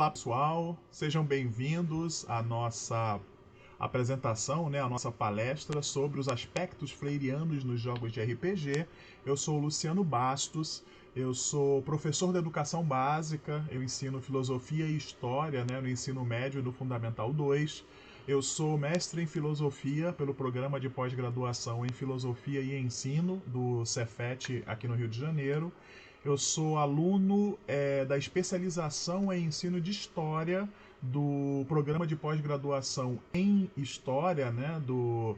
Olá pessoal, sejam bem-vindos à nossa apresentação, né, à nossa palestra sobre os aspectos freirianos nos jogos de RPG. Eu sou o Luciano Bastos, eu sou professor de educação básica, eu ensino filosofia e história, né, no ensino médio e no Fundamental 2. Eu sou mestre em filosofia pelo programa de pós-graduação em filosofia e ensino do Cefet aqui no Rio de Janeiro. Eu sou aluno da especialização em ensino de história do programa de pós-graduação em história, né, do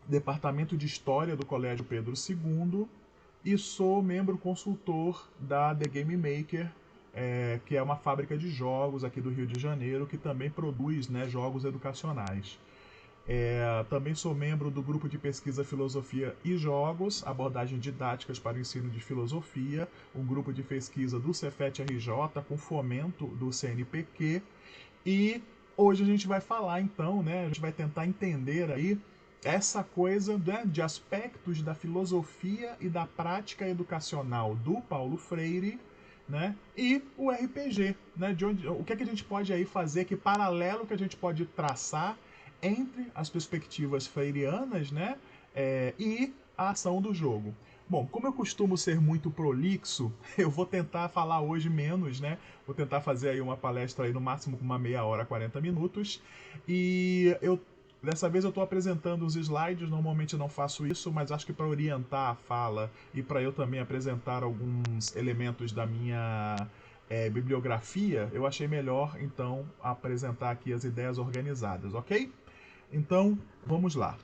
Departamento de História do Colégio Pedro II, e sou membro consultor da The Game Maker, que é uma fábrica de jogos aqui do Rio de Janeiro, que também produz, né, jogos educacionais. Também sou membro do grupo de pesquisa Filosofia e Jogos, abordagens didáticas para o ensino de filosofia, um grupo de pesquisa do Cefet RJ com fomento do CNPq. E hoje a gente vai falar então, né, a gente vai tentar entender aí essa coisa, né, de aspectos da filosofia e da prática educacional do Paulo Freire, né, e o RPG, né, o que é que a gente pode aí fazer, que paralelo que a gente pode traçar entre as perspectivas freirianas, né, e a ação do jogo. Bom, como eu costumo ser muito prolixo, eu vou tentar falar hoje menos, né? Vou tentar fazer aí uma palestra aí no máximo com uma meia hora, 40 minutos. E dessa vez eu estou apresentando os slides, normalmente eu não faço isso, mas acho que para orientar a fala e para eu também apresentar alguns elementos da minha bibliografia, eu achei melhor então apresentar aqui as ideias organizadas, ok? Então, vamos lá.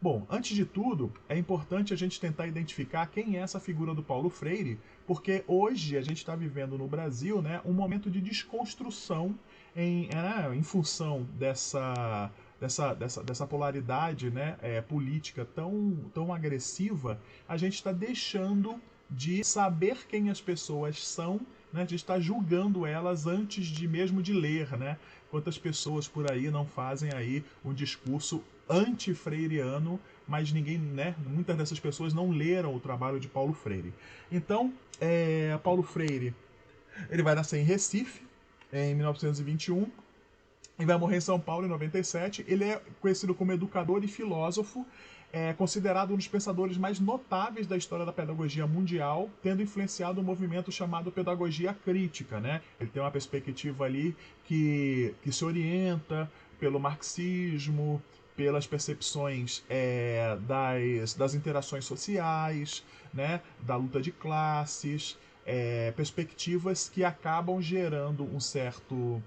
Bom, antes de tudo, é importante a gente tentar identificar quem é essa figura do Paulo Freire, porque hoje a gente está vivendo no Brasil, né, um momento de desconstrução em função dessa polaridade, né, política tão agressiva. A gente está deixando de saber quem as pessoas são, né, de estar julgando elas antes de mesmo de ler, né? Quantas pessoas por aí não fazem aí um discurso anti-freiriano, mas ninguém, né, muitas dessas pessoas não leram o trabalho de Paulo Freire. Então, Paulo Freire, ele vai nascer em Recife em 1921 e vai morrer em São Paulo em 97. Ele é conhecido como educador e filósofo, considerado um dos pensadores mais notáveis da história da pedagogia mundial, tendo influenciado um movimento chamado pedagogia crítica, né? Ele tem uma perspectiva ali que se orienta pelo marxismo, pelas percepções das interações sociais, né, da luta de classes, perspectivas que acabam gerando um certo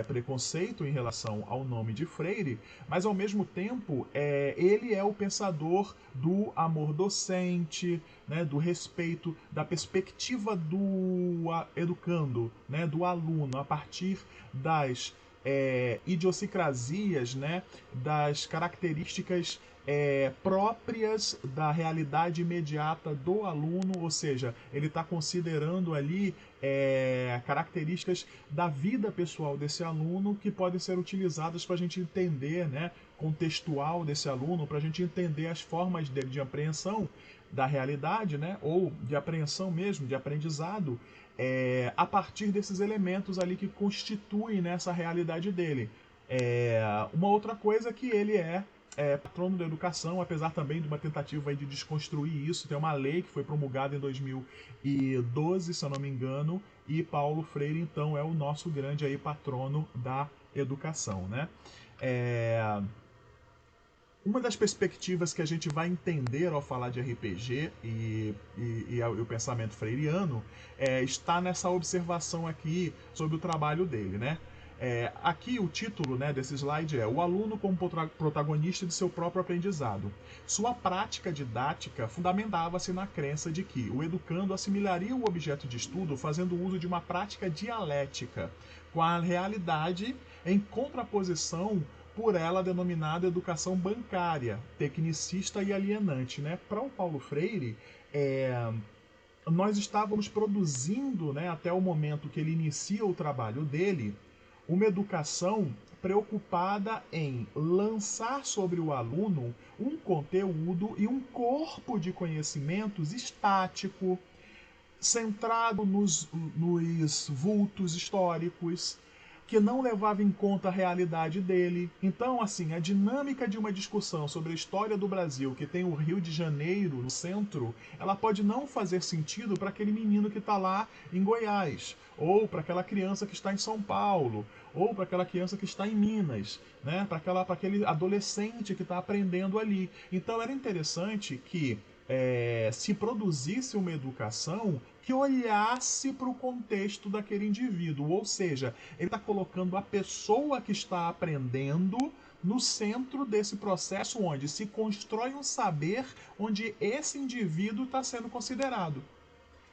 preconceito em relação ao nome de Freire, mas ao mesmo tempo ele é o pensador do amor docente, né, do respeito, da perspectiva do educando, né, do aluno, a partir das idiosincrasias, né, das características próprias da realidade imediata do aluno, ou seja, ele está considerando ali características da vida pessoal desse aluno que podem ser utilizadas para a gente entender, né, contextual desse aluno, para a gente entender as formas dele de apreensão da realidade, né, ou de apreensão mesmo, de aprendizado, a partir desses elementos ali que constituem nessa realidade dele. Uma outra coisa é que ele patrono da educação, apesar também de uma tentativa aí de desconstruir isso. Tem uma lei que foi promulgada em 2012, se eu não me engano, e Paulo Freire, então, é o nosso grande aí patrono da educação, né? Uma das perspectivas que a gente vai entender ao falar de RPG e o pensamento freiriano está nessa observação aqui sobre o trabalho dele, né? Aqui o título, né, desse slide é: o aluno como protagonista de seu próprio aprendizado. Sua prática didática fundamentava-se na crença de que o educando assimilaria o objeto de estudo fazendo uso de uma prática dialética com a realidade em contraposição por ela denominada educação bancária, tecnicista e alienante, né? Para o Paulo Freire, nós estávamos produzindo, né, até o momento que ele inicia o trabalho dele, uma educação preocupada em lançar sobre o aluno um conteúdo e um corpo de conhecimentos estático, centrado nos vultos históricos, que não levava em conta a realidade dele. Então, assim, a dinâmica de uma discussão sobre a história do Brasil, que tem o Rio de Janeiro no centro, ela pode não fazer sentido para aquele menino que está lá em Goiás, ou para aquela criança que está em São Paulo, ou para aquela criança que está em Minas, né? Para aquele adolescente que está aprendendo ali. Então, era interessante que se produzisse uma educação que olhasse para o contexto daquele indivíduo, ou seja, ele está colocando a pessoa que está aprendendo no centro desse processo onde se constrói um saber onde esse indivíduo está sendo considerado.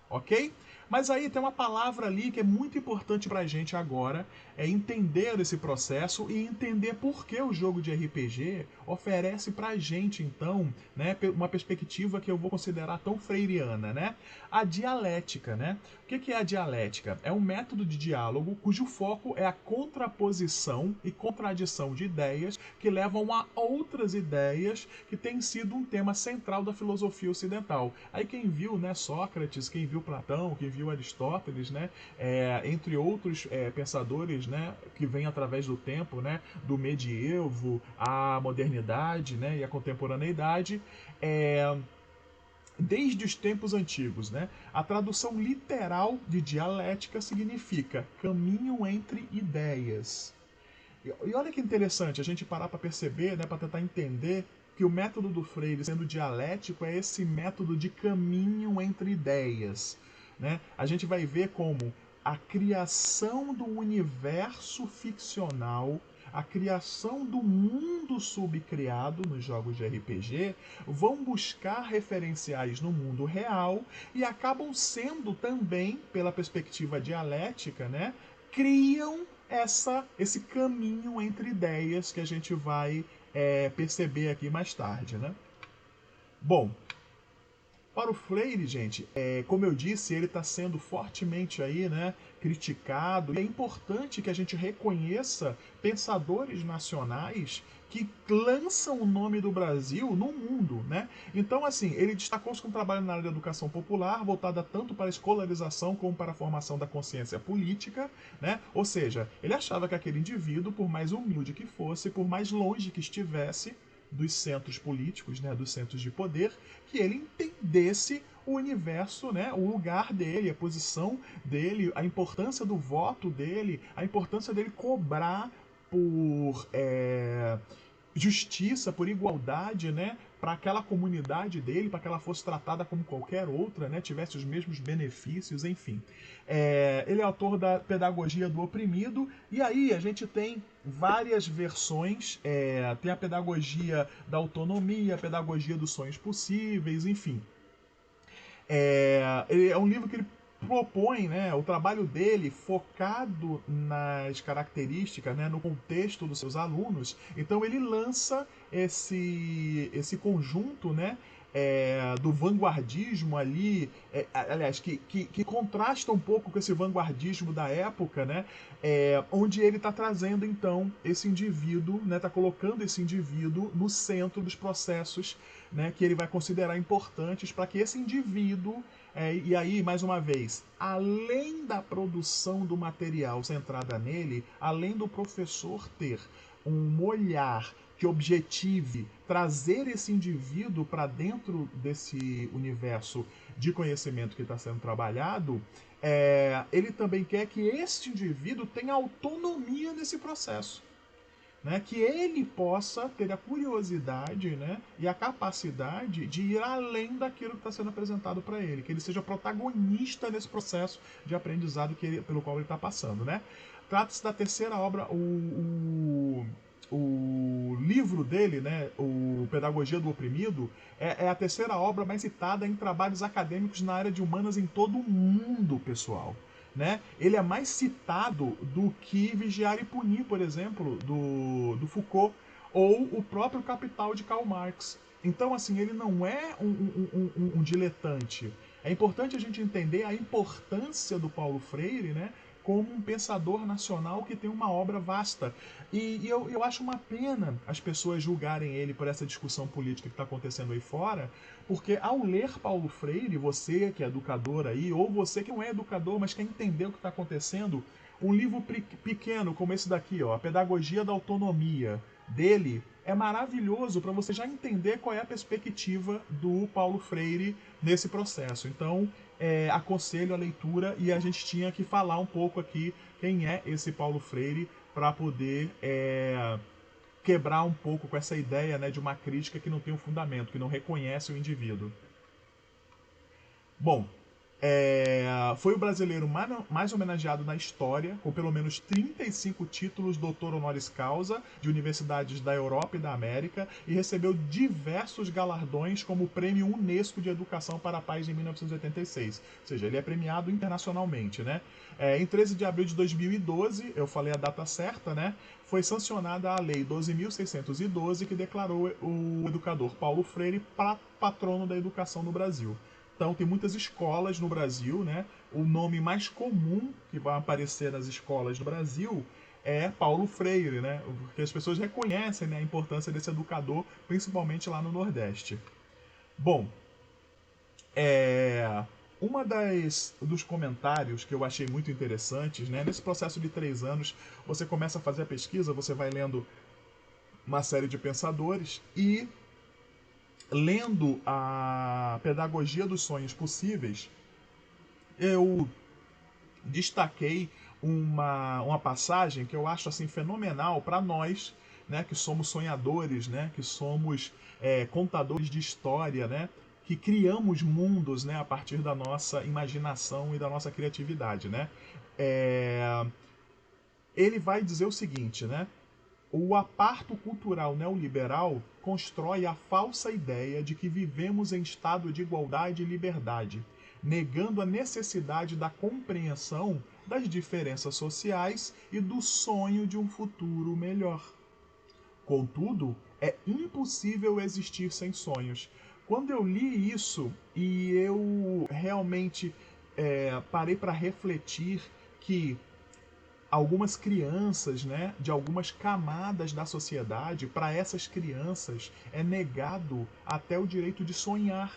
Ok? Mas aí tem uma palavra ali que é muito importante pra gente agora, é entender esse processo e entender por que o jogo de RPG oferece pra gente, então, né, uma perspectiva que eu vou considerar tão freiriana, né? A dialética, né? O que é a dialética? É um método de diálogo cujo foco é a contraposição e contradição de ideias que levam a outras ideias que tem sido um tema central da filosofia ocidental. Aí quem viu, né, Sócrates, quem viu Platão, quem viu Aristóteles, né, entre outros pensadores, né, que vêm através do tempo, né, do medievo à modernidade, né, e à contemporaneidade, desde os tempos antigos, né? A tradução literal de dialética significa caminho entre ideias. E olha que interessante a gente parar para perceber, né, para tentar entender que o método do Freire, sendo dialético, é esse método de caminho entre ideias. Né? A gente vai ver como a criação do universo ficcional, a criação do mundo subcriado nos jogos de RPG vão buscar referenciais no mundo real e acabam sendo também, pela perspectiva dialética, né, criam esse caminho entre ideias que a gente vai perceber aqui mais tarde, né? Bom, para o Freire, gente, como eu disse, ele está sendo fortemente aí, né, criticado. E é importante que a gente reconheça pensadores nacionais que lançam o nome do Brasil no mundo, né? Então, assim, ele destacou-se com um trabalho na área da educação popular, voltada tanto para a escolarização como para a formação da consciência política, né? Ou seja, ele achava que aquele indivíduo, por mais humilde que fosse, por mais longe que estivesse dos centros políticos, né, dos centros de poder, que ele entendesse o universo, né, o lugar dele, a posição dele, a importância do voto dele, a importância dele cobrar por justiça, por igualdade, né, para aquela comunidade dele, para que ela fosse tratada como qualquer outra, né, tivesse os mesmos benefícios, enfim. Ele é autor da Pedagogia do Oprimido, e aí a gente tem várias versões, tem a Pedagogia da Autonomia, a Pedagogia dos Sonhos Possíveis, enfim. É um livro que ele propõe, né, o trabalho dele focado nas características, né, no contexto dos seus alunos. Então ele lança esse conjunto, né, do vanguardismo ali, aliás, que contrasta um pouco com esse vanguardismo da época, né, onde ele está trazendo então esse indivíduo, né, está colocando esse indivíduo no centro dos processos, né, que ele vai considerar importantes para que esse indivíduo, e aí, mais uma vez, além da produção do material centrada nele, além do professor ter um olhar que objetive trazer esse indivíduo para dentro desse universo de conhecimento que está sendo trabalhado, ele também quer que esse indivíduo tenha autonomia nesse processo. Né, que ele possa ter a curiosidade, né, e a capacidade de ir além daquilo que está sendo apresentado para ele, que ele seja protagonista nesse processo de aprendizado pelo qual ele está passando. Né? Trata-se da terceira obra, o livro dele, né, o Pedagogia do Oprimido, é a terceira obra mais citada em trabalhos acadêmicos na área de humanas em todo o mundo, pessoal. Né? Ele é mais citado do que Vigiar e Punir, por exemplo, do Foucault, ou o próprio Capital de Karl Marx. Então, assim, ele não é um diletante. É importante a gente entender a importância do Paulo Freire, né, como um pensador nacional que tem uma obra vasta. E eu acho uma pena as pessoas julgarem ele por essa discussão política que está acontecendo aí fora, porque ao ler Paulo Freire, você que é educador aí, ou você que não é educador, mas quer entender o que está acontecendo, um livro pequeno como esse daqui, ó, A Pedagogia da Autonomia, dele, é maravilhoso para você já entender qual é a perspectiva do Paulo Freire nesse processo. Então, aconselho a leitura, e a gente tinha que falar um pouco aqui quem é esse Paulo Freire para poder quebrar um pouco com essa ideia, né, de uma crítica que não tem um fundamento, que não reconhece o indivíduo. Bom, foi o brasileiro mais homenageado na história, com pelo menos 35 títulos doutor honoris causa de universidades da Europa e da América, e recebeu diversos galardões, como o Prêmio Unesco de Educação para a Paz em 1986. Ou seja, ele é premiado internacionalmente, né? Em 13 de abril de 2012, eu falei a data certa, né? Foi sancionada a Lei 12.612, que declarou o educador Paulo Freire patrono da educação no Brasil. Então, tem muitas escolas no Brasil, né? O nome mais comum que vai aparecer nas escolas do Brasil é Paulo Freire, né? Porque as pessoas reconhecem, né, a importância desse educador, principalmente lá no Nordeste. Bom, uma dos comentários que eu achei muito interessantes, né? Nesse processo de 3 anos, você começa a fazer a pesquisa, você vai lendo uma série de pensadores e lendo a Pedagogia dos Sonhos Possíveis, eu destaquei uma passagem que eu acho assim fenomenal para nós, né, que somos sonhadores, né, que somos contadores de história, né, que criamos mundos, né, a partir da nossa imaginação e da nossa criatividade, né. Ele vai dizer o seguinte, né? O aparto cultural neoliberal constrói a falsa ideia de que vivemos em estado de igualdade e liberdade, negando a necessidade da compreensão das diferenças sociais e do sonho de um futuro melhor. Contudo, é impossível existir sem sonhos. Quando eu li isso e eu realmente parei para refletir que algumas crianças, né, de algumas camadas da sociedade, para essas crianças é negado até o direito de sonhar,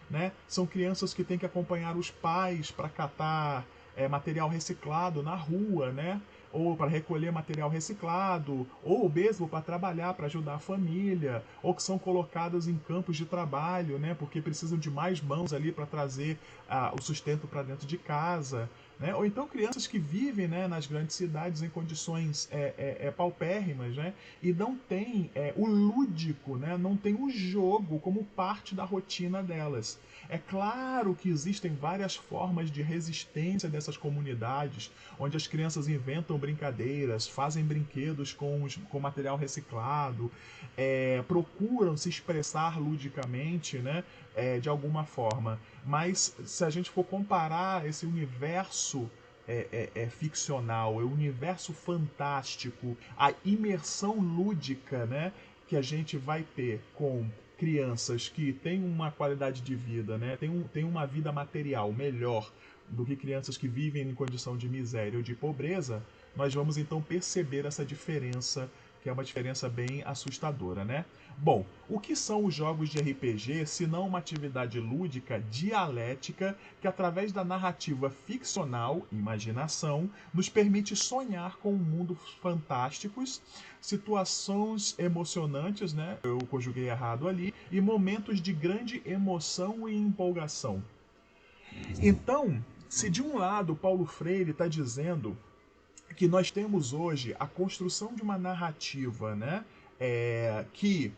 né? São crianças que têm que acompanhar os pais para catar material reciclado na rua, né? Ou para recolher material reciclado, ou mesmo para trabalhar, para ajudar a família, ou que são colocadas em campos de trabalho, né? Porque precisam de mais mãos ali para trazer o sustento para dentro de casa. Né? Ou então crianças que vivem, né, nas grandes cidades em condições paupérrimas, né, e não tem o lúdico, né, não tem o jogo como parte da rotina delas. É claro que existem várias formas de resistência dessas comunidades, onde as crianças inventam brincadeiras, fazem brinquedos com material reciclado, procuram se expressar ludicamente, né, de alguma forma. Mas se a gente for comparar esse universo ficcional, o universo fantástico, a imersão lúdica, né, que a gente vai ter com crianças que têm uma qualidade de vida, né, tem uma vida material melhor do que crianças que vivem em condição de miséria ou de pobreza, nós vamos então perceber essa diferença, que é uma diferença bem assustadora, né? Bom, o que são os jogos de RPG se não uma atividade lúdica, dialética, que através da narrativa ficcional, imaginação, nos permite sonhar com mundos fantásticos, situações emocionantes, né? Eu conjuguei errado ali, e momentos de grande emoção e empolgação. Então, se de um lado Paulo Freire está dizendo que nós temos hoje a construção de uma narrativa, né, que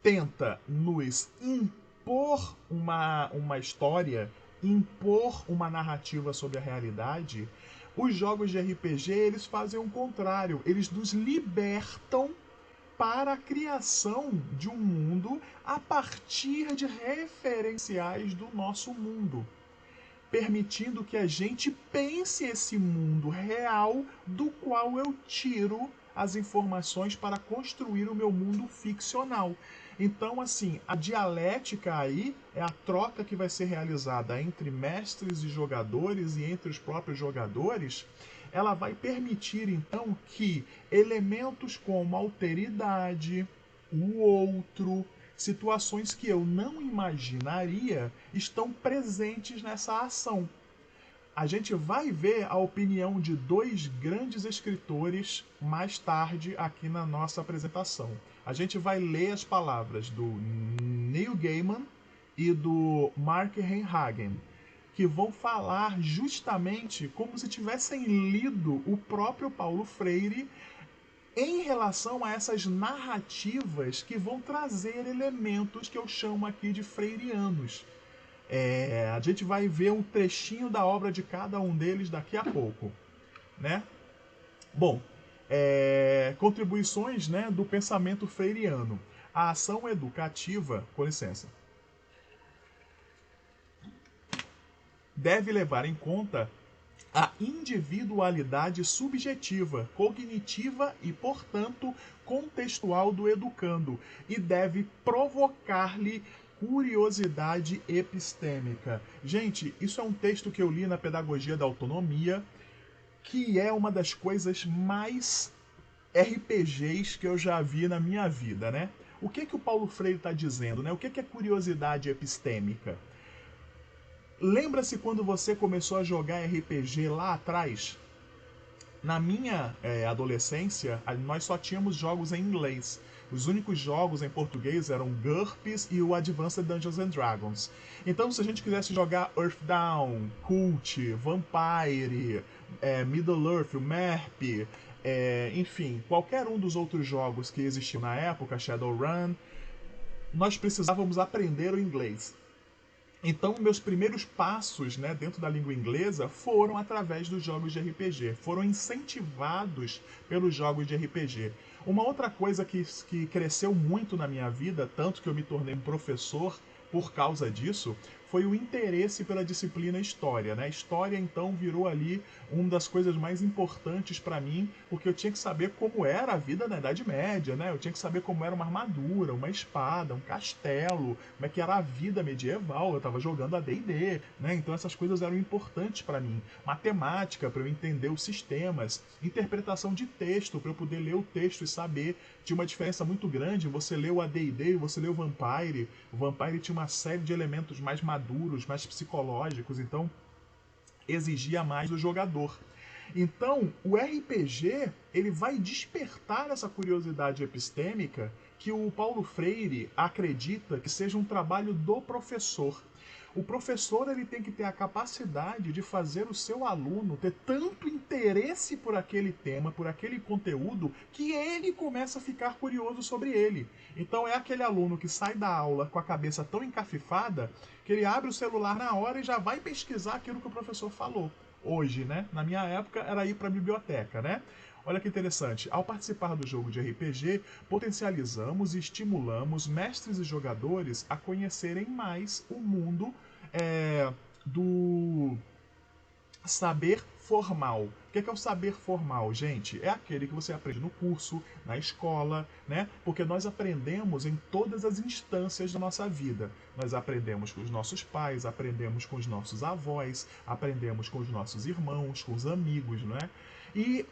tenta nos impor uma história, impor uma narrativa sobre a realidade, os jogos de RPG eles fazem o contrário, eles nos libertam para a criação de um mundo a partir de referenciais do nosso mundo, permitindo que a gente pense esse mundo real do qual eu tiro as informações para construir o meu mundo ficcional. Então, assim, a dialética aí é a troca que vai ser realizada entre mestres e jogadores e entre os próprios jogadores, ela vai permitir então que elementos como alteridade, o outro, situações que eu não imaginaria estão presentes nessa ação. A gente vai ver a opinião de dois grandes escritores mais tarde aqui na nossa apresentação. A gente vai ler as palavras do Neil Gaiman e do Mark Reinhagen, que vão falar justamente como se tivessem lido o próprio Paulo Freire em relação a essas narrativas que vão trazer elementos que eu chamo aqui de freirianos. A gente vai ver um trechinho da obra de cada um deles daqui a pouco, né? Bom, contribuições, né, do pensamento freiriano. A ação educativa, com licença, deve levar em conta a individualidade subjetiva, cognitiva e, portanto, contextual do educando e deve provocar-lhe curiosidade epistêmica. Gente, isso é um texto que eu li na Pedagogia da Autonomia, que é uma das coisas mais RPGs que eu já vi na minha vida, né? O que o Paulo Freire está dizendo, né? O que é curiosidade epistêmica? Lembra-se quando você começou a jogar RPG lá atrás? Na minha adolescência, nós só tínhamos jogos em inglês. Os únicos jogos em português eram GURPS e o Advanced Dungeons and Dragons. Então, se a gente quisesse jogar Earthbound, Cult, Vampire, Middle-earth, o MERP, enfim, qualquer um dos outros jogos que existiam na época, Shadowrun, nós precisávamos aprender o inglês. Então, meus primeiros passos, né, dentro da língua inglesa foram através dos jogos de RPG, foram incentivados pelos jogos de RPG. Uma outra coisa que cresceu muito na minha vida, tanto que eu me tornei um professor por causa disso, foi o interesse pela disciplina História, né? História, então, virou ali uma das coisas mais importantes para mim, porque eu tinha que saber como era a vida na Idade Média, né? Eu tinha que saber como era uma armadura, uma espada, um castelo, como é que era a vida medieval. Eu estava jogando a D&D, né? Então essas coisas eram importantes para mim. Matemática, para eu entender os sistemas. Interpretação de texto, para eu poder ler o texto e saber. Tinha uma diferença muito grande, você leu a D&D e você leu o Vampire. O Vampire tinha uma série de elementos mais maduros, mais psicológicos, então exigia mais do jogador. Então, o RPG, ele vai despertar essa curiosidade epistêmica que o Paulo Freire acredita que seja um trabalho do professor. O professor, ele tem que ter a capacidade de fazer o seu aluno ter tanto interesse por aquele tema, por aquele conteúdo, que ele começa a ficar curioso sobre ele. Então é aquele aluno que sai da aula com a cabeça tão encafifada que ele abre o celular na hora e já vai pesquisar aquilo que o professor falou. Hoje, né? Na minha época era ir para a biblioteca, né? Olha que interessante. Ao participar do jogo de RPG, potencializamos e estimulamos mestres e jogadores a conhecerem mais o mundo do saber formal. O que é o saber formal, gente? É aquele que você aprende no curso, na escola, né? Porque nós aprendemos em todas as instâncias da nossa vida. Nós aprendemos com os nossos pais, aprendemos com os nossos avós, aprendemos com os nossos irmãos, com os amigos, não é? E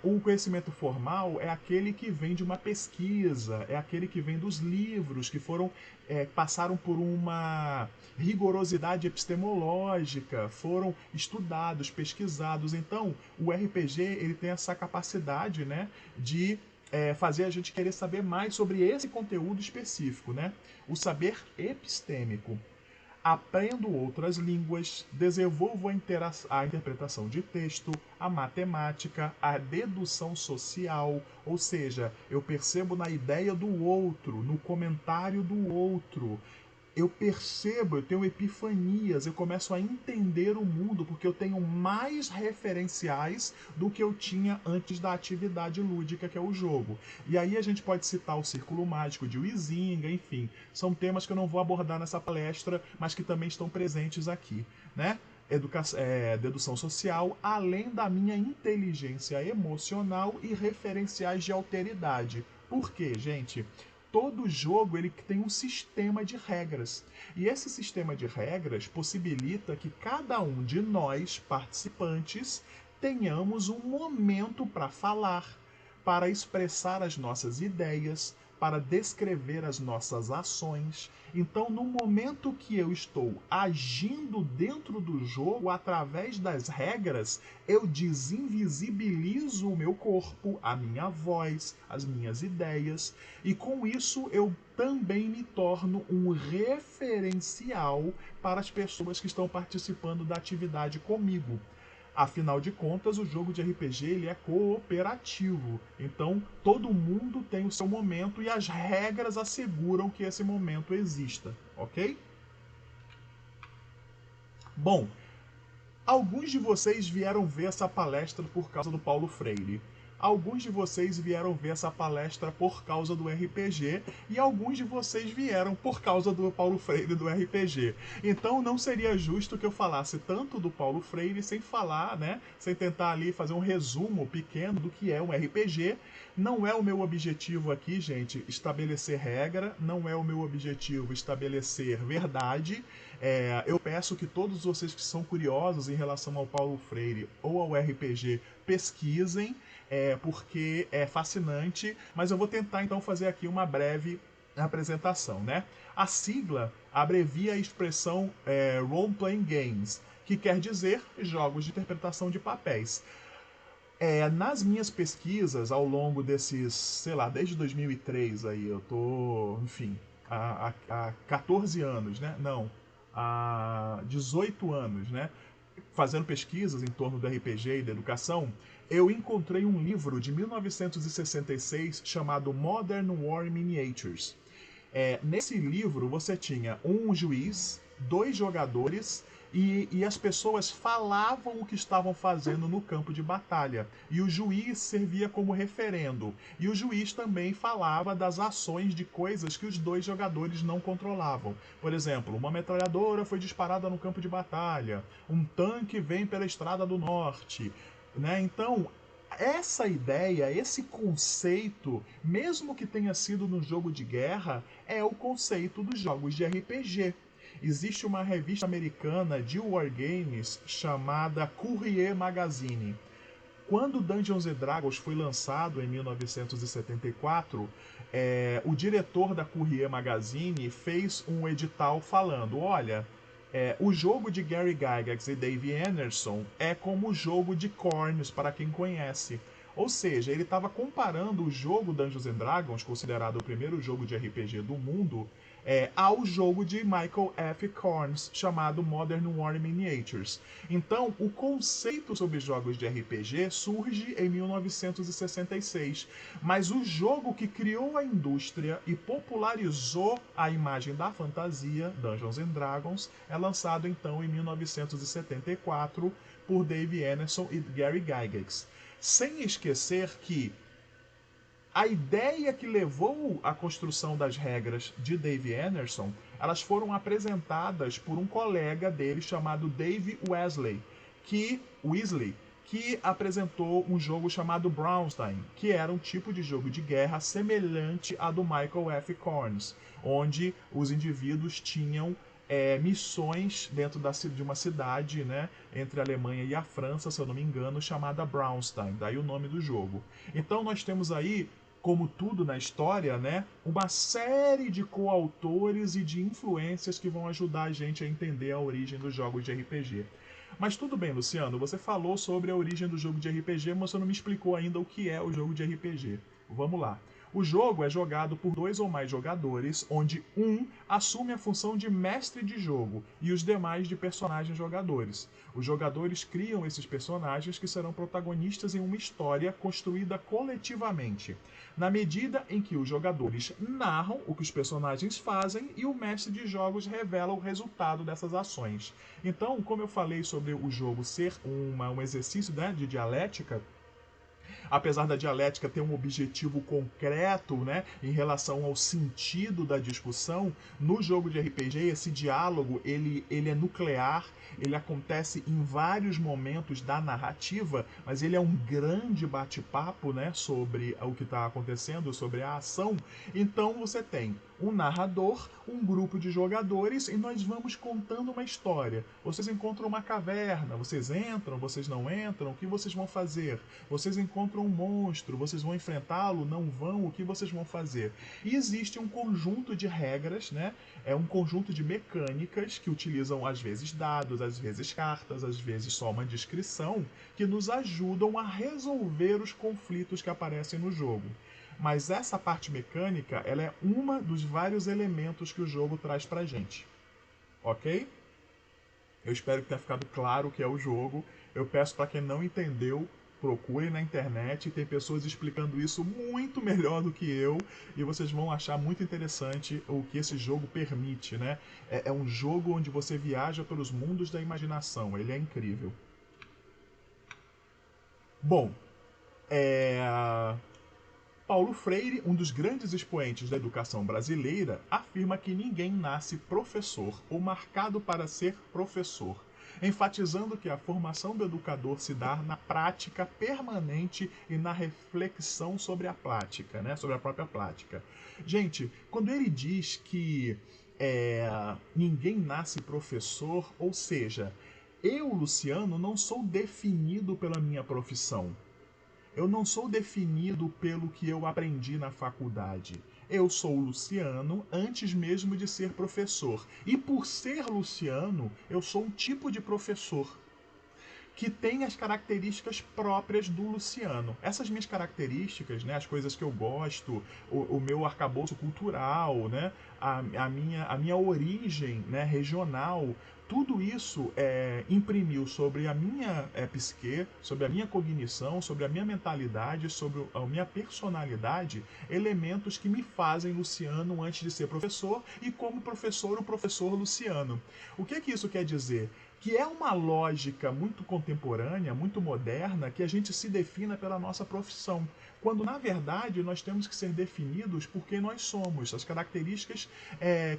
o conhecimento formal é aquele que vem de uma pesquisa, é aquele que vem dos livros que passaram por uma rigorosidade epistemológica, foram estudados, pesquisados. Então, o RPG ele tem essa capacidade, né, de fazer a gente querer saber mais sobre esse conteúdo específico, né? O saber epistêmico. Aprendo outras línguas, desenvolvo a interpretação de texto, a matemática, a dedução social, ou seja, eu percebo na ideia do outro, no comentário do outro. Eu percebo, eu tenho epifanias, eu começo a entender o mundo porque eu tenho mais referenciais do que eu tinha antes da atividade lúdica que é o jogo. E aí a gente pode citar o Círculo Mágico de Huizinga, enfim, são temas que eu não vou abordar nessa palestra, mas que também estão presentes aqui, né? Dedução social, além da minha inteligência emocional e referenciais de alteridade. Por quê, gente? Todo jogo ele tem um sistema de regras. E esse sistema de regras possibilita que cada um de nós, participantes, tenhamos um momento para falar, para expressar as nossas ideias, para descrever as nossas ações. Então, no momento que eu estou agindo dentro do jogo, através das regras, eu desinvisibilizo o meu corpo, a minha voz, as minhas ideias, e com isso eu também me torno um referencial para as pessoas que estão participando da atividade comigo. Afinal de contas, o jogo de RPG ele é cooperativo. Então, todo mundo tem o seu momento e as regras asseguram que esse momento exista, ok? Bom, alguns de vocês vieram ver essa palestra por causa do Paulo Freire. Alguns de vocês vieram ver essa palestra por causa do RPG e alguns de vocês vieram por causa do Paulo Freire e do RPG. Então não seria justo que eu falasse tanto do Paulo Freire sem falar, né? Sem tentar ali fazer um resumo pequeno do que é um RPG. Não é o meu objetivo aqui, gente, estabelecer regra, não é o meu objetivo estabelecer verdade. Eu peço que todos vocês que são curiosos em relação ao Paulo Freire ou ao RPG pesquisem, porque é fascinante, mas eu vou tentar então fazer aqui uma breve apresentação, né? A sigla abrevia a expressão Role Playing Games, que quer dizer jogos de interpretação de papéis. Nas minhas pesquisas ao longo desses, sei lá, desde 2003 aí, eu tô, enfim, há 14 anos, né? Não, há 18 anos, né? Fazendo pesquisas em torno do RPG e da educação, eu encontrei um livro de 1966 chamado Modern War Miniatures. Nesse livro você tinha um juiz, 2 jogadores e as pessoas falavam o que estavam fazendo no campo de batalha. E o juiz servia como referendo. E o juiz também falava das ações de coisas que os 2 jogadores não controlavam. Por exemplo, uma metralhadora foi disparada no campo de batalha. Um tanque vem pela estrada do norte. Né? Então, essa ideia, esse conceito, mesmo que tenha sido no jogo de guerra, é o conceito dos jogos de RPG. Existe uma revista americana de wargames chamada Courier Magazine. Quando Dungeons and Dragons foi lançado em 1974, o diretor da Courier Magazine fez um edital falando: olha, o jogo de Gary Gygax e Dave Anderson é como o jogo de Cornus, para quem conhece. Ou seja, ele estava comparando o jogo Dungeons and Dragons, considerado o primeiro jogo de RPG do mundo, ao jogo de Michael F. Corns, chamado Modern War Miniatures. Então, o conceito sobre jogos de RPG surge em 1966, mas o jogo que criou a indústria e popularizou a imagem da fantasia, Dungeons and Dragons, é lançado então em 1974 por Dave Anderson e Gary Gygax. Sem esquecer que a ideia que levou à construção das regras de Dave Anderson, elas foram apresentadas por um colega dele chamado Dave Wesley, que apresentou um jogo chamado Braunstein, que era um tipo de jogo de guerra semelhante a do Michael F. Corns, onde os indivíduos tinham missões dentro de uma cidade, né, entre a Alemanha e a França, se eu não me engano, chamada Braunstein, daí o nome do jogo. Então nós temos aí, como tudo na história, né, uma série de coautores e de influências que vão ajudar a gente a entender a origem dos jogos de RPG. Mas tudo bem, Luciano, você falou sobre a origem do jogo de RPG, mas você não me explicou ainda o que é o jogo de RPG. Vamos lá. O jogo é jogado por 2 ou mais jogadores, onde um assume a função de mestre de jogo e os demais de personagens jogadores. Os jogadores criam esses personagens que serão protagonistas em uma história construída coletivamente, na medida em que os jogadores narram o que os personagens fazem e o mestre de jogos revela o resultado dessas ações. Então, como eu falei sobre o jogo ser um exercício, né, de dialética, Apesar da dialética ter um objetivo concreto, né, em relação ao sentido da discussão, no jogo de RPG esse diálogo ele é nuclear, ele acontece em vários momentos da narrativa, mas ele é um grande bate-papo, né, sobre o que está acontecendo, sobre a ação. Então você tem um narrador, um grupo de jogadores e nós vamos contando uma história. Vocês encontram uma caverna, vocês entram, vocês não entram, o que vocês vão fazer? Vocês encontram um monstro, vocês vão enfrentá-lo, não vão, o que vocês vão fazer? E existe um conjunto de regras, né? É um conjunto de mecânicas que utilizam às vezes dados, às vezes cartas, às vezes só uma descrição, que nos ajudam a resolver os conflitos que aparecem no jogo. Mas essa parte mecânica, ela é uma dos vários elementos que o jogo traz pra gente. Ok? Eu espero que tenha ficado claro o que é o jogo. Eu peço para quem não entendeu, procure na internet, tem pessoas explicando isso muito melhor do que eu, e vocês vão achar muito interessante o que esse jogo permite, né? É um jogo onde você viaja pelos mundos da imaginação, ele é incrível. Bom, Paulo Freire, um dos grandes expoentes da educação brasileira, afirma que ninguém nasce professor ou marcado para ser professor, enfatizando que a formação do educador se dá na prática permanente e na reflexão sobre a prática, né? Sobre a própria prática. Gente, quando ele diz que ninguém nasce professor, ou seja, eu, Luciano, não sou definido pela minha profissão. Eu não sou definido pelo que eu aprendi na faculdade. Eu sou Luciano antes mesmo de ser professor. E por ser Luciano, eu sou um tipo de professor que tem as características próprias do Luciano. Essas minhas características, né, as coisas que eu gosto, o meu arcabouço cultural, né, a minha origem, né, regional, tudo isso imprimiu sobre a minha psique, sobre a minha cognição, sobre a minha mentalidade, sobre a minha personalidade, elementos que me fazem Luciano antes de ser professor e como professor, o professor Luciano. O que isso quer dizer? Que é uma lógica muito contemporânea, muito moderna, que a gente se defina pela nossa profissão, quando na verdade nós temos que ser definidos por quem nós somos, as características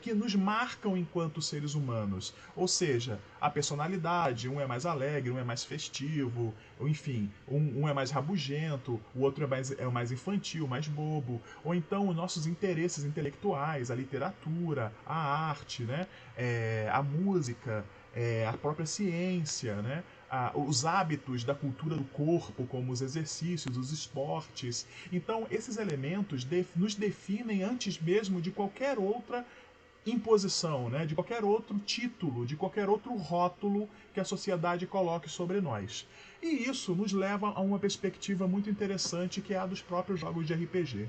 que nos marcam enquanto seres humanos. Ou seja, a personalidade, um é mais alegre, um é mais festivo, enfim, um é mais rabugento, o outro é mais infantil, mais bobo, ou então os nossos interesses intelectuais, a literatura, a arte, né? A música, a própria ciência, né? Os hábitos da cultura do corpo, como os exercícios, os esportes. Então, esses elementos nos definem antes mesmo de qualquer outra imposição, né? De qualquer outro título, de qualquer outro rótulo que a sociedade coloque sobre nós. E isso nos leva a uma perspectiva muito interessante, que é a dos próprios jogos de RPG.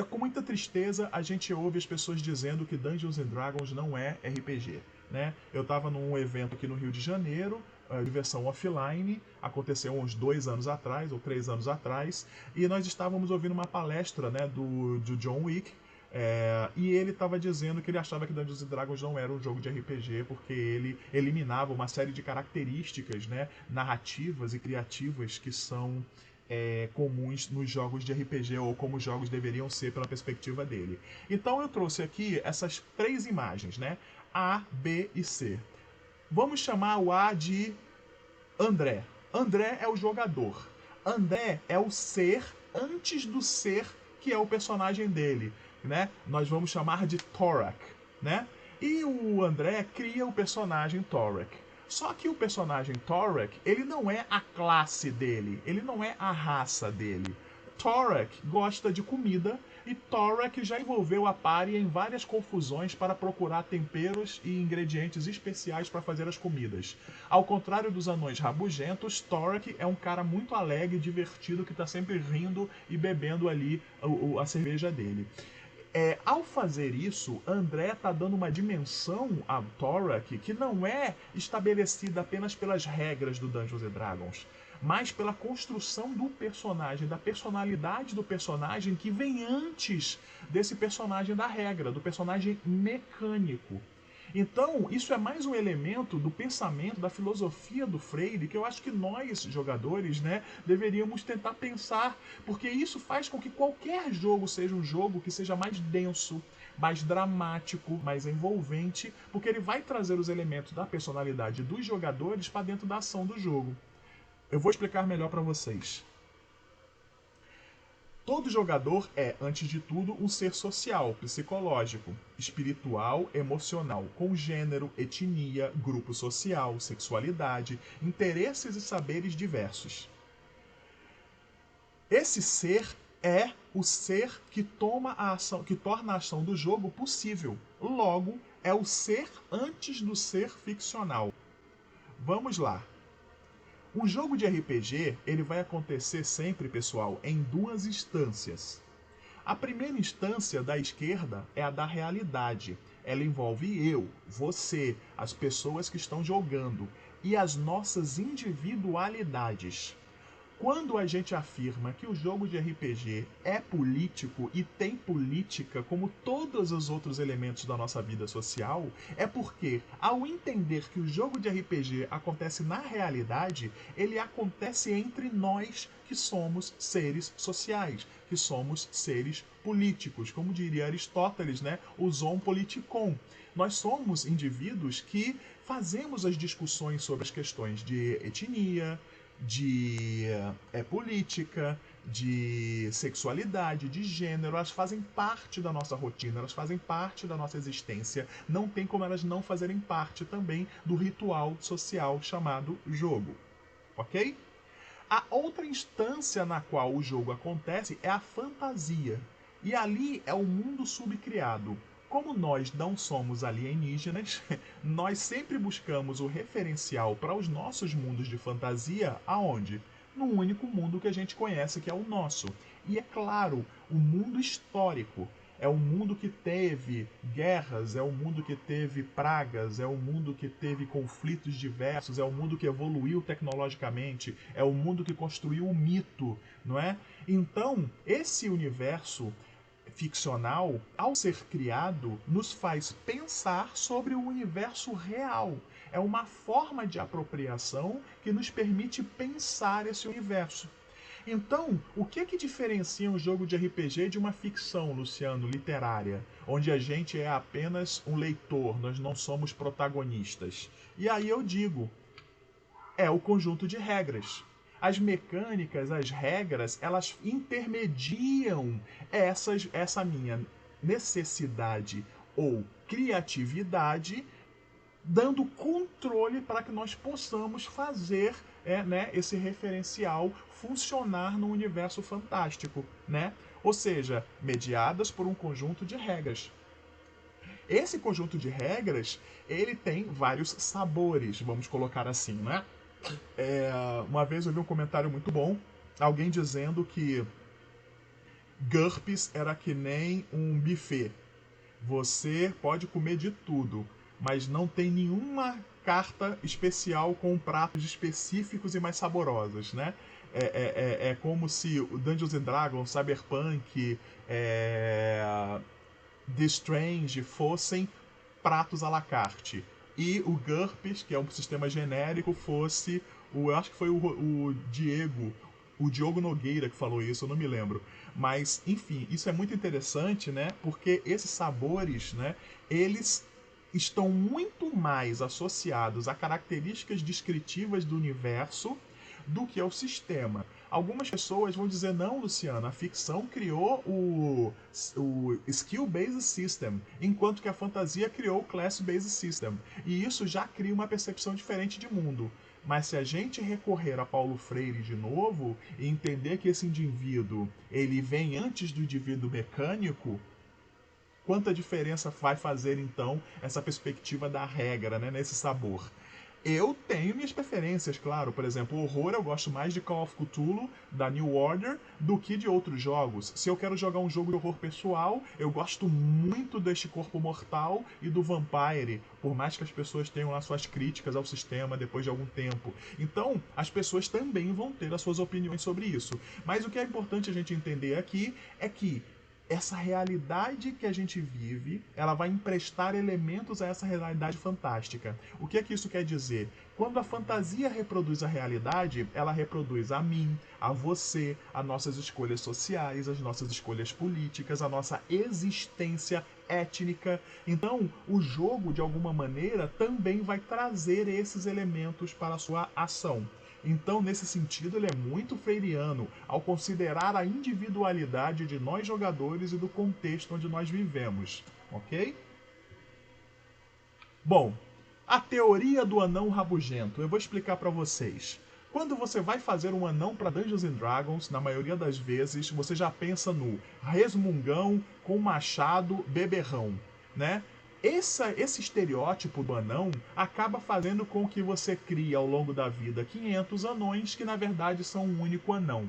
Com muita tristeza a gente ouve as pessoas dizendo que Dungeons and Dragons não é RPG. Né? Eu estava num evento aqui no Rio de Janeiro, de versão offline, aconteceu uns 2 anos atrás, ou 3 anos atrás, e nós estávamos ouvindo uma palestra, né, do John Wick, e ele estava dizendo que ele achava que Dungeons and Dragons não era um jogo de RPG porque ele eliminava uma série de características, né, narrativas e criativas que são comuns nos jogos de RPG, ou como os jogos deveriam ser pela perspectiva dele. Então eu trouxe aqui essas 3 imagens, né? A, B e C. Vamos chamar o A de André. André é o jogador. André é o ser antes do ser que é o personagem dele, né? Nós vamos chamar de Thorak, né? E o André cria o personagem Thorak. Só que o personagem Thorak, ele não é a classe dele, ele não é a raça dele. Thorak gosta de comida e Thorak já envolveu a party em várias confusões para procurar temperos e ingredientes especiais para fazer as comidas. Ao contrário dos anões rabugentos, Thorak é um cara muito alegre e divertido que está sempre rindo e bebendo ali a cerveja dele. Ao fazer isso, André está dando uma dimensão a Thorak que não é estabelecida apenas pelas regras do Dungeons & Dragons, mas pela construção do personagem, da personalidade do personagem que vem antes desse personagem da regra, do personagem mecânico. Então, isso é mais um elemento do pensamento, da filosofia do Freire, que eu acho que nós, jogadores, né, deveríamos tentar pensar, porque isso faz com que qualquer jogo seja um jogo que seja mais denso, mais dramático, mais envolvente, porque ele vai trazer os elementos da personalidade dos jogadores para dentro da ação do jogo. Eu vou explicar melhor para vocês. Todo jogador é, antes de tudo, um ser social, psicológico, espiritual, emocional, com gênero, etnia, grupo social, sexualidade, interesses e saberes diversos. Esse ser é o ser que toma a ação, que torna a ação do jogo possível. Logo, é o ser antes do ser ficcional. Vamos lá. Um jogo de RPG, ele vai acontecer sempre, pessoal, em duas instâncias. A primeira instância da esquerda é a da realidade. Ela envolve eu, você, as pessoas que estão jogando e as nossas individualidades. Quando a gente afirma que o jogo de RPG é político e tem política como todos os outros elementos da nossa vida social, é porque, ao entender que o jogo de RPG acontece na realidade, ele acontece entre nós que somos seres sociais, que somos seres políticos, como diria Aristóteles, né? O zoon politikon. Nós somos indivíduos que fazemos as discussões sobre as questões de etnia, de política, de sexualidade, de gênero, elas fazem parte da nossa rotina, elas fazem parte da nossa existência. Não tem como elas não fazerem parte também do ritual social chamado jogo. Ok? A outra instância na qual o jogo acontece é a fantasia. E ali é o mundo subcriado. Como nós não somos alienígenas, nós sempre buscamos o referencial para os nossos mundos de fantasia aonde? No único mundo que a gente conhece, que é o nosso. E é claro, o mundo histórico. É um mundo que teve guerras, é um mundo que teve pragas, é um mundo que teve conflitos diversos, é um mundo que evoluiu tecnologicamente, é um mundo que construiu o mito, não é? Então, esse universo ficcional, ao ser criado, nos faz pensar sobre o universo real. É uma forma de apropriação que nos permite pensar esse universo. Então, o que é que diferencia um jogo de RPG de uma ficção, Luciano, literária, onde a gente é apenas um leitor, nós não somos protagonistas? E aí eu digo, é o conjunto de regras. As mecânicas, as regras, elas intermediam essa minha necessidade ou criatividade, dando controle para que nós possamos fazer esse referencial funcionar no universo fantástico, né? Ou seja, mediadas por um conjunto de regras. Esse conjunto de regras, ele tem vários sabores, vamos colocar assim, né? Uma vez eu vi um comentário muito bom, alguém dizendo que GURPS era que nem um buffet. Você pode comer de tudo, mas não tem nenhuma carta especial com pratos específicos e mais saborosos, né? É como se o Dungeons and Dragons, Cyberpunk, The Strange fossem pratos à la carte. E o GURPS, que é um sistema genérico, fosse eu acho que foi o Diogo Nogueira que falou isso, eu não me lembro. Mas, enfim, isso é muito interessante, né? Porque esses sabores, né? Eles estão muito mais associados a características descritivas do universo do que ao sistema. Algumas pessoas vão dizer, não, Luciano, a ficção criou o Skill-Based System, enquanto que a fantasia criou o Class-Based System. E isso já cria uma percepção diferente de mundo. Mas se a gente recorrer a Paulo Freire de novo e entender que esse indivíduo ele vem antes do indivíduo mecânico, quanta diferença vai fazer então essa perspectiva da regra, né, nesse sabor? Eu tenho minhas preferências, claro. Por exemplo, horror eu gosto mais de Call of Cthulhu, da New Order, do que de outros jogos. Se eu quero jogar um jogo de horror pessoal, eu gosto muito deste Corpo Mortal e do Vampire, por mais que as pessoas tenham lá suas críticas ao sistema depois de algum tempo. Então, as pessoas também vão ter as suas opiniões sobre isso. Mas o que é importante a gente entender aqui é que essa realidade que a gente vive, ela vai emprestar elementos a essa realidade fantástica. O que é que isso quer dizer? Quando a fantasia reproduz a realidade, ela reproduz a mim, a você, as nossas escolhas sociais, as nossas escolhas políticas, a nossa existência étnica. Então, o jogo, de alguma maneira, também vai trazer esses elementos para a sua ação. Então, nesse sentido, ele é muito freiriano ao considerar a individualidade de nós jogadores e do contexto onde nós vivemos, ok? Bom, a teoria do anão rabugento, eu vou explicar para vocês. Quando você vai fazer um anão para Dungeons and Dragons, na maioria das vezes, você já pensa no resmungão com machado beberrão, né? Esse estereótipo do anão acaba fazendo com que você crie ao longo da vida 500 anões que na verdade são um único anão.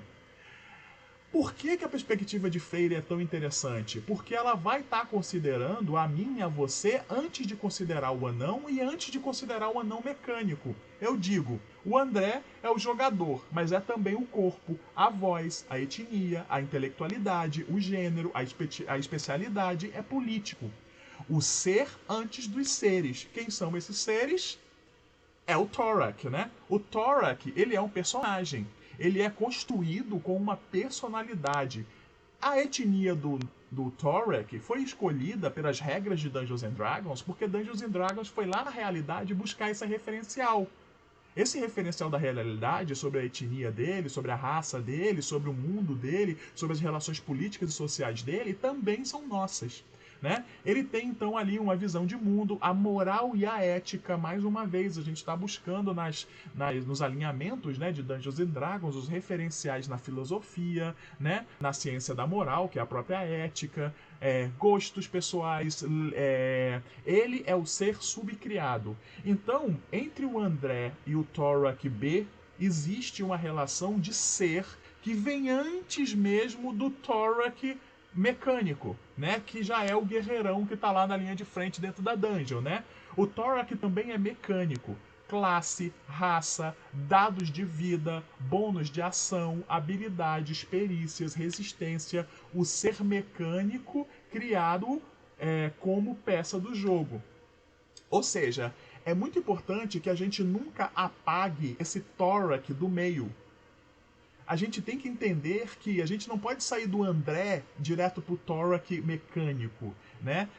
Por que a perspectiva de Freire é tão interessante? Porque ela vai estar considerando a mim e a você antes de considerar o anão e antes de considerar o anão mecânico. Eu digo, o André é o jogador, mas é também o corpo, a voz, a etnia, a intelectualidade, o gênero, a especialidade é político. O ser antes dos seres. Quem são esses seres? É o Thorak, né? O Thorak, ele é um personagem. Ele é construído com uma personalidade. A etnia do Thorak foi escolhida pelas regras de Dungeons and Dragons porque Dungeons and Dragons foi lá na realidade buscar esse referencial. Esse referencial da realidade sobre a etnia dele, sobre a raça dele, sobre o mundo dele, sobre as relações políticas e sociais dele, também são nossas. Né? Ele tem então ali uma visão de mundo, a moral e a ética, mais uma vez, a gente está buscando nos alinhamentos, né, de Dungeons and Dragons, os referenciais na filosofia, né, na ciência da moral, que é a própria ética, gostos pessoais, ele é o ser subcriado. Então, entre o André e o Thorak B, existe uma relação de ser que vem antes mesmo do Thorak mecânico, né? Que já é o guerreirão que tá lá na linha de frente dentro da dungeon, né? O Thorak também é mecânico. Classe, raça, dados de vida, bônus de ação, habilidades, perícias, resistência. O ser mecânico criado como peça do jogo. Ou seja, é muito importante que a gente nunca apague esse Thorak do meio. A gente tem que entender que a gente não pode sair do André direto pro Thorak mecânico, né?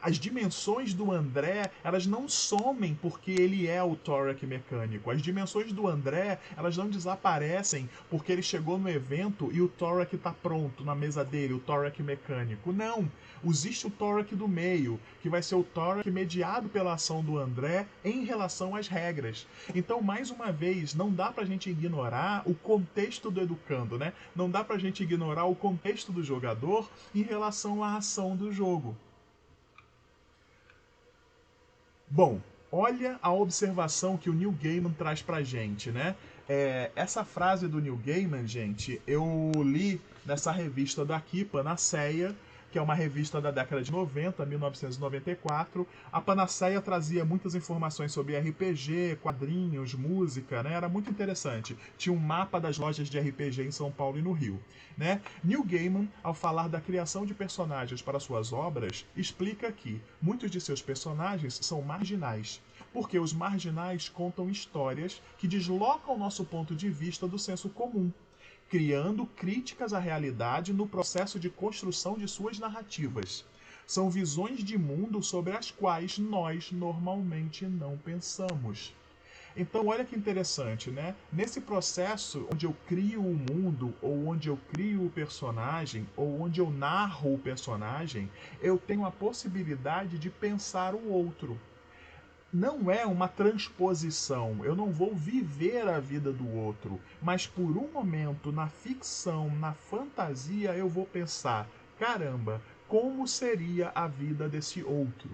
As dimensões do André, elas não somem porque ele é o Thorak mecânico. As dimensões do André, elas não desaparecem porque ele chegou no evento e o Thorak tá pronto na mesa dele, o Thorak mecânico. Não! Existe o Thorak do meio, que vai ser o Thorak mediado pela ação do André em relação às regras. Então, mais uma vez, não dá pra gente ignorar o contexto do educando, né? Não dá pra gente ignorar o contexto do jogador em relação à ação do jogo. Bom, olha a observação que o Neil Gaiman traz pra gente, né? Essa frase do Neil Gaiman, gente, eu li nessa revista da Kipa, Panaceia, que é uma revista da década de 90, 1994. A Panaceia trazia muitas informações sobre RPG, quadrinhos, música, né? Era muito interessante. Tinha um mapa das lojas de RPG em São Paulo e no Rio, né? Neil Gaiman, ao falar da criação de personagens para suas obras, explica que muitos de seus personagens são marginais, porque os marginais contam histórias que deslocam o nosso ponto de vista do senso comum, criando críticas à realidade no processo de construção de suas narrativas. São visões de mundo sobre as quais nós normalmente não pensamos. Então, olha que interessante, né? Nesse processo onde eu crio o mundo, ou onde eu crio o personagem, ou onde eu narro o personagem, eu tenho a possibilidade de pensar o outro. Não é uma transposição, eu não vou viver a vida do outro, mas por um momento na ficção, na fantasia, eu vou pensar: caramba, como seria a vida desse outro?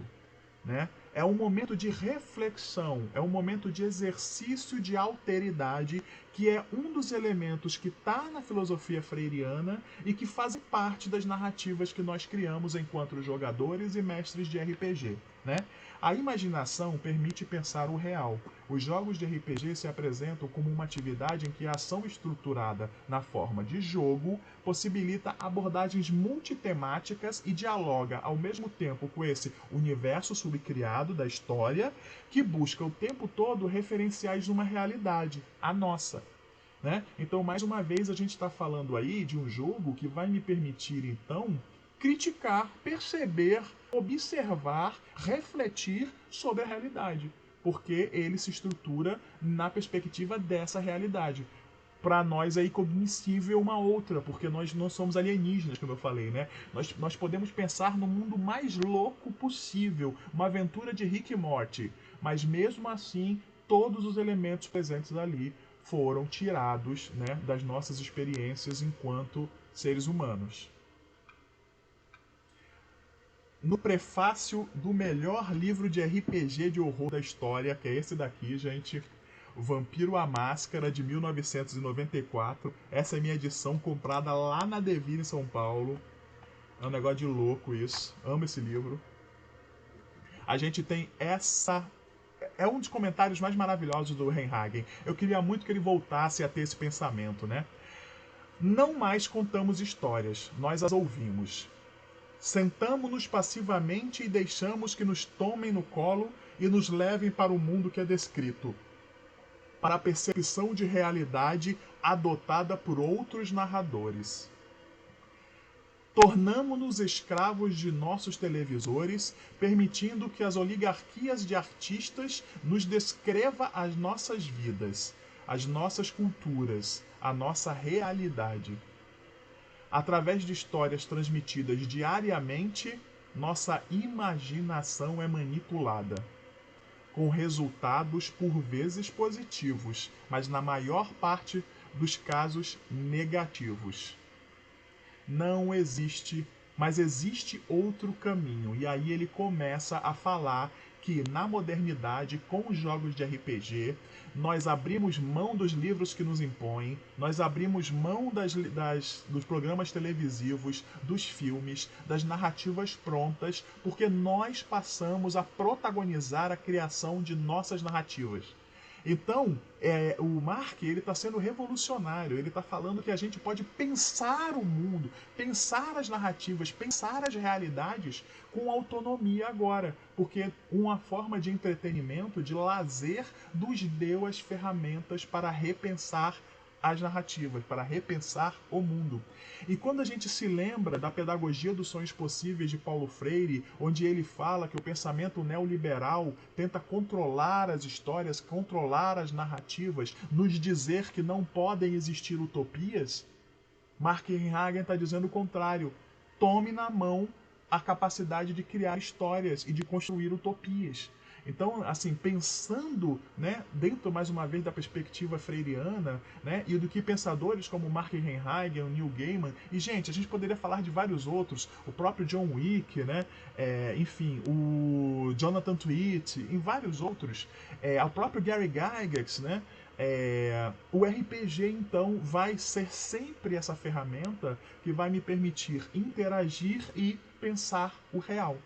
Né? É um momento de reflexão, é um momento de exercício de alteridade, que é um dos elementos que está na filosofia freiriana e que fazem parte das narrativas que nós criamos enquanto jogadores e mestres de RPG. né? A imaginação permite pensar o real. Os jogos de RPG se apresentam como uma atividade em que a ação estruturada na forma de jogo possibilita abordagens multitemáticas e dialoga ao mesmo tempo com esse universo subcriado da história que busca o tempo todo referenciais de uma realidade, a nossa. Né? Então, mais uma vez, a gente está falando aí de um jogo que vai me permitir, então, criticar, perceber, observar, refletir sobre a realidade, porque ele se estrutura na perspectiva dessa realidade. Para nós é incognoscível uma outra, porque nós não somos alienígenas, como eu falei, né? Nós podemos pensar no mundo mais louco possível, uma aventura de Rick e Morty, mas mesmo assim, todos os elementos presentes ali foram tirados, né, das nossas experiências enquanto seres humanos. No prefácio do melhor livro de RPG de horror da história, que é esse daqui, gente, Vampiro à Máscara, de 1994. Essa é minha edição comprada lá na Devir, em São Paulo. É um negócio de louco isso. Amo esse livro. A gente tem essa... É um dos comentários mais maravilhosos do Reinhagen. Eu queria muito que ele voltasse a ter esse pensamento, né? Não mais contamos histórias, nós as ouvimos. Sentamo-nos passivamente e deixamos que nos tomem no colo e nos levem para o mundo que é descrito, para a percepção de realidade adotada por outros narradores. Tornamo-nos escravos de nossos televisores, permitindo que as oligarquias de artistas nos descreva as nossas vidas, as nossas culturas, a nossa realidade. Através de histórias transmitidas diariamente, nossa imaginação é manipulada, com resultados por vezes positivos, mas na maior parte dos casos negativos. Não existe, mas existe outro caminho. E aí ele começa a falar que na modernidade, com os jogos de RPG, nós abrimos mão dos livros que nos impõem, nós abrimos mão dos programas televisivos, dos filmes, das narrativas prontas, porque nós passamos a protagonizar a criação de nossas narrativas. Então, o Mark ele está sendo revolucionário. Ele está falando que a gente pode pensar o mundo, pensar as narrativas, pensar as realidades com autonomia agora, porque uma forma de entretenimento, de lazer, nos deu as ferramentas para repensar as narrativas, para repensar o mundo. E quando a gente se lembra da pedagogia dos sonhos possíveis de Paulo Freire, onde ele fala que o pensamento neoliberal tenta controlar as histórias, controlar as narrativas, nos dizer que não podem existir utopias, Mark Reinhagen está dizendo o contrário. Tome na mão a capacidade de criar histórias e de construir utopias. Então, assim, pensando, né, dentro, mais uma vez, da perspectiva freiriana, né, e do que pensadores como Mark Reinhagen, o Neil Gaiman, e, gente, a gente poderia falar de vários outros, o próprio John Wick, né, enfim, o Jonathan Tweet, e vários outros, o próprio Gary Gygax, né, o RPG, então, vai ser sempre essa ferramenta que vai me permitir interagir e pensar o real.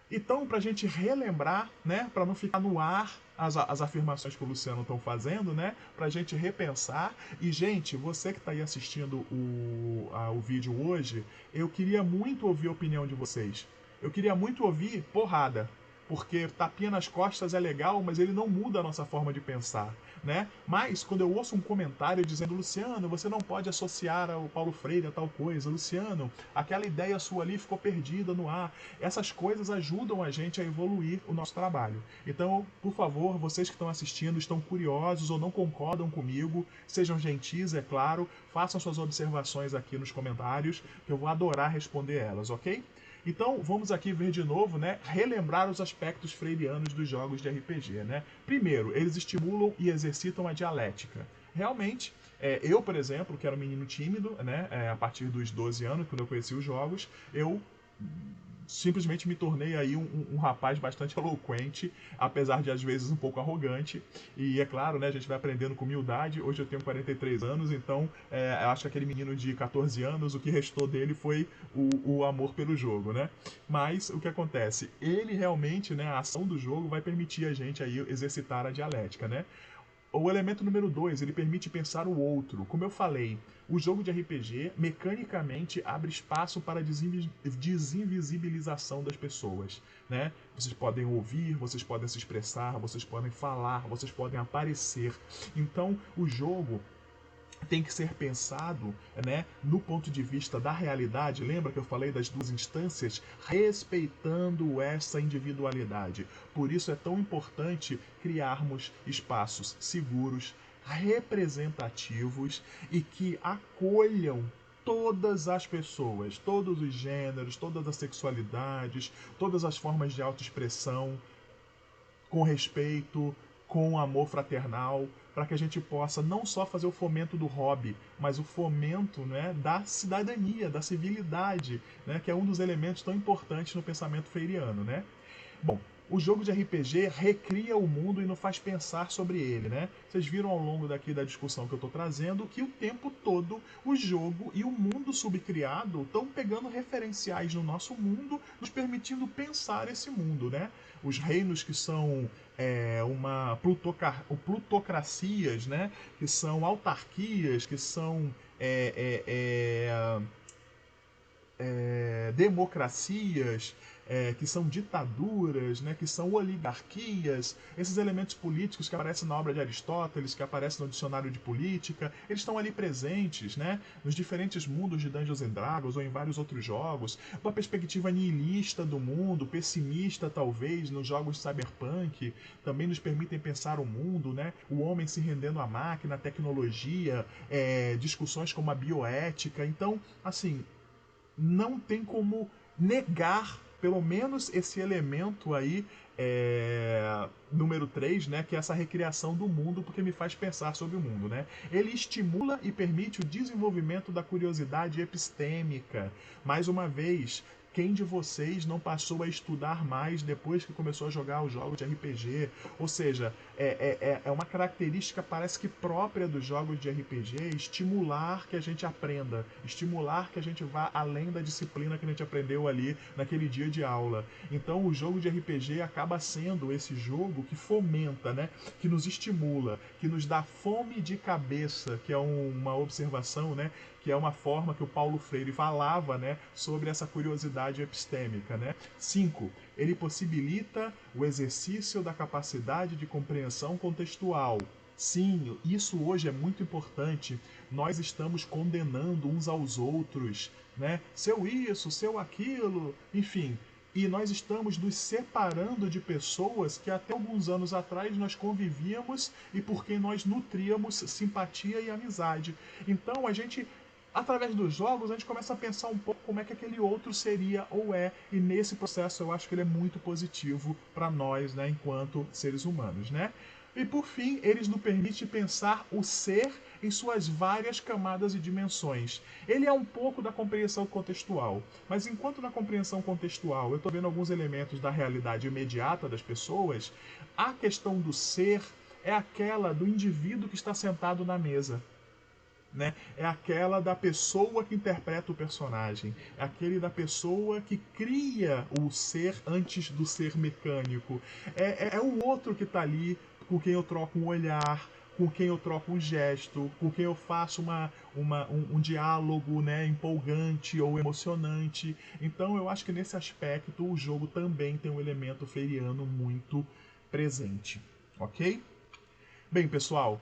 Então, para a gente relembrar, né, para não ficar no ar as afirmações que o Luciano estão fazendo, né, para a gente repensar. E, gente, você que está aí assistindo o vídeo hoje, eu queria muito ouvir a opinião de vocês. Eu queria muito ouvir porrada, porque tapinha nas costas é legal, mas ele não muda a nossa forma de pensar, né? Mas quando eu ouço um comentário dizendo, Luciano, você não pode associar ao Paulo Freire a tal coisa, Luciano, aquela ideia sua ali ficou perdida no ar, essas coisas ajudam a gente a evoluir o nosso trabalho. Então, por favor, vocês que estão assistindo, estão curiosos ou não concordam comigo, sejam gentis, é claro, façam suas observações aqui nos comentários, que eu vou adorar responder elas, ok? Então, vamos aqui ver de novo, né, relembrar os aspectos freirianos dos jogos de RPG, né? Primeiro, eles estimulam e exercitam a dialética. Realmente, eu, por exemplo, que era um menino tímido, né, a partir dos 12 anos, quando eu conheci os jogos, eu simplesmente me tornei aí um rapaz bastante eloquente, apesar de às vezes um pouco arrogante. E é claro, né, a gente vai aprendendo com humildade. Hoje eu tenho 43 anos, então eu acho que aquele menino de 14 anos, o que restou dele foi o amor pelo jogo, né? Mas o que acontece? Ele realmente, né, a ação do jogo vai permitir a gente aí exercitar a dialética, né? O elemento número 2, ele permite pensar o outro. Como eu falei, o jogo de RPG mecanicamente abre espaço para a desinvisibilização das pessoas, né? Vocês podem ouvir, vocês podem se expressar, vocês podem falar, vocês podem aparecer. Então, o jogo tem que ser pensado, né, no ponto de vista da realidade. Lembra que eu falei das duas instâncias? Respeitando essa individualidade. Por isso é tão importante criarmos espaços seguros, representativos e que acolham todas as pessoas, todos os gêneros, todas as sexualidades, todas as formas de autoexpressão, com respeito, com amor fraternal, para que a gente possa não só fazer o fomento do hobby, mas o fomento, né, da cidadania, da civilidade, né, que é um dos elementos tão importantes no pensamento freiriano, né? Bom, o jogo de RPG recria o mundo e nos faz pensar sobre ele, né? Vocês viram ao longo daqui da discussão que eu estou trazendo que o tempo todo o jogo e o mundo subcriado estão pegando referenciais no nosso mundo, nos permitindo pensar esse mundo, né? Os reinos que são plutocracias, né? Que são autarquias, que são democracias, que são ditaduras, né, que são oligarquias, esses elementos políticos que aparecem na obra de Aristóteles, que aparecem no dicionário de política, eles estão ali presentes, né, nos diferentes mundos de Dungeons and Dragons ou em vários outros jogos, uma perspectiva nihilista do mundo, pessimista talvez, nos jogos cyberpunk, também nos permitem pensar o mundo, né, o homem se rendendo à máquina, à tecnologia, discussões como a bioética. Então, assim, não tem como negar pelo menos esse elemento aí, número 3, né, que é essa recriação do mundo, porque me faz pensar sobre o mundo, né? Ele estimula e permite o desenvolvimento da curiosidade epistêmica. Mais uma vez, quem de vocês não passou a estudar mais depois que começou a jogar os jogos de RPG? Ou seja, é uma característica, parece que própria dos jogos de RPG, estimular que a gente aprenda, estimular que a gente vá além da disciplina que a gente aprendeu ali naquele dia de aula. Então o jogo de RPG acaba sendo esse jogo que fomenta, né? Que nos estimula, que nos dá fome de cabeça, que é uma observação, né? Que é uma forma que o Paulo Freire falava, né, sobre essa curiosidade epistêmica, né? 5. Ele possibilita o exercício da capacidade de compreensão contextual. Sim, isso hoje é muito importante. Nós estamos condenando uns aos outros, né? Seu isso, seu aquilo, enfim. E nós estamos nos separando de pessoas que até alguns anos atrás nós convivíamos e por quem nós nutríamos simpatia e amizade. Então a gente, através dos jogos, a gente começa a pensar um pouco como é que aquele outro seria ou é, e nesse processo eu acho que ele é muito positivo para nós, né, enquanto seres humanos, né? E por fim, eles nos permitem pensar o ser em suas várias camadas e dimensões. Ele é um pouco da compreensão contextual, mas enquanto na compreensão contextual eu estou vendo alguns elementos da realidade imediata das pessoas, a questão do ser é aquela do indivíduo que está sentado na mesa. Né? É aquela da pessoa que interpreta o personagem, é aquele da pessoa que cria o ser antes do ser mecânico, é o outro que está ali com quem eu troco um olhar, com quem eu troco um gesto, com quem eu faço um diálogo, né, empolgante ou emocionante. Então eu acho que nesse aspecto o jogo também tem um elemento freiriano muito presente, ok? Bem, pessoal,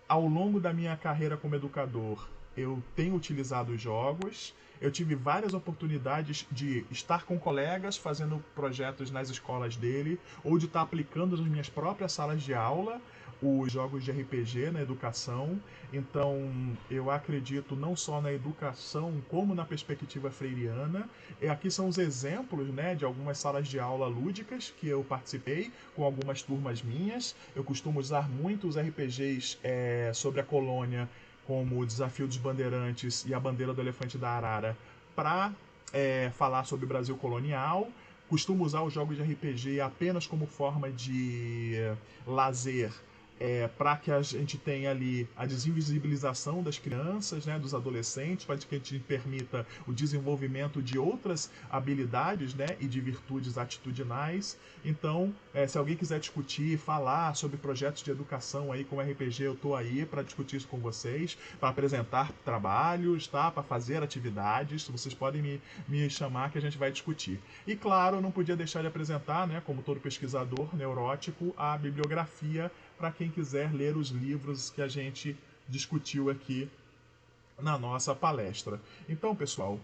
ao longo da minha carreira como educador, eu tenho utilizado os jogos. Eu tive várias oportunidades de estar com colegas fazendo projetos nas escolas dele, ou de estar aplicando nas minhas próprias salas de aula os jogos de RPG na educação. Então, eu acredito não só na educação, como na perspectiva freiriana. E aqui são os exemplos, né, de algumas salas de aula lúdicas que eu participei com algumas turmas minhas. Eu costumo usar muito os RPGs sobre a colônia, como o Desafio dos Bandeirantes e a Bandeira do Elefante da Arara, para falar sobre o Brasil colonial. Costumo usar os jogos de RPG apenas como forma de lazer, para que a gente tenha ali a desinvisibilização das crianças, né, dos adolescentes, para que a gente permita o desenvolvimento de outras habilidades, né, e de virtudes atitudinais. Então, se alguém quiser discutir, falar sobre projetos de educação aí com RPG, eu estou aí para discutir isso com vocês, para apresentar trabalhos, tá, para fazer atividades. Vocês podem me chamar que a gente vai discutir. E claro, não podia deixar de apresentar, né, como todo pesquisador neurótico, a bibliografia para quem quiser ler os livros que a gente discutiu aqui na nossa palestra. Então, pessoal,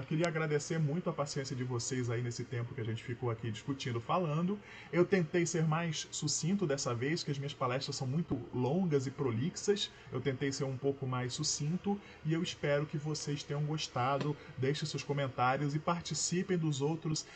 queria agradecer muito a paciência de vocês aí nesse tempo que a gente ficou aqui discutindo, falando. Eu tentei ser mais sucinto dessa vez, que as minhas palestras são muito longas e prolixas. Eu tentei ser um pouco mais sucinto e eu espero que vocês tenham gostado. Deixem seus comentários e participem dos outros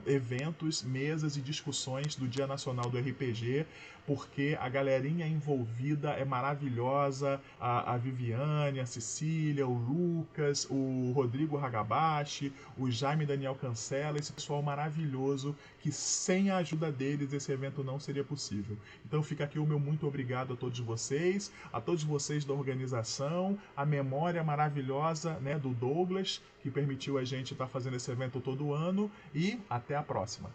eventos, mesas e discussões do Dia Nacional do RPG, porque a galerinha envolvida é maravilhosa, a Viviane, a Cecília, o Lucas, o Rodrigo Hagabashi, o Jaime Daniel Cancela, esse pessoal maravilhoso que sem a ajuda deles esse evento não seria possível. Então fica aqui o meu muito obrigado a todos vocês da organização, a memória maravilhosa, né, do Douglas, que permitiu a gente estar fazendo esse evento todo ano, e até a próxima.